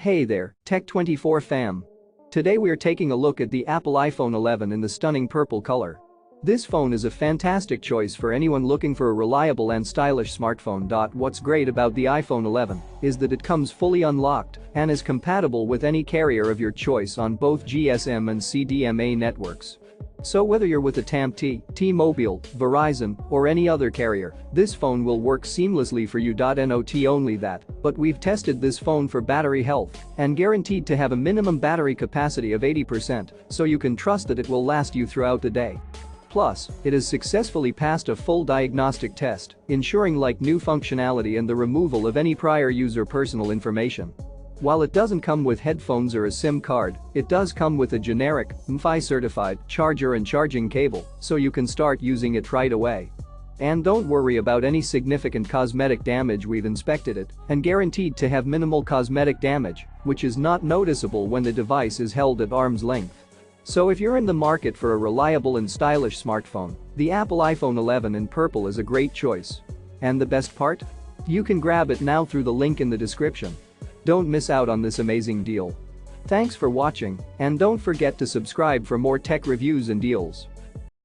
Hey there, Tech24 fam. Today we are taking a look at the Apple iPhone 11 in the stunning purple color. This phone is a fantastic choice for anyone looking for a reliable and stylish smartphone. What's great about the iPhone 11 is that it comes fully unlocked and is compatible with any carrier of your choice on both GSM and CDMA networks. So whether you're with a TAMT, T-Mobile, Verizon, or any other carrier, this phone will work seamlessly for you. Not only that, but we've tested this phone for battery health and guaranteed to have a minimum battery capacity of 80%, so you can trust that it will last you throughout the day. Plus, it has successfully passed a full diagnostic test, ensuring new functionality and the removal of any prior user personal information. While it doesn't come with headphones or a SIM card, it does come with a generic, MFI certified charger and charging cable, so you can start using it right away. And don't worry about any significant cosmetic damage. We've inspected it and guaranteed to have minimal cosmetic damage, which is not noticeable when the device is held at arm's length. So if you're in the market for a reliable and stylish smartphone, the Apple iPhone 11 in purple is a great choice. And the best part? You can grab it now through the link in the description. Don't miss out on this amazing deal. Thanks for watching, and don't forget to subscribe for more tech reviews and deals.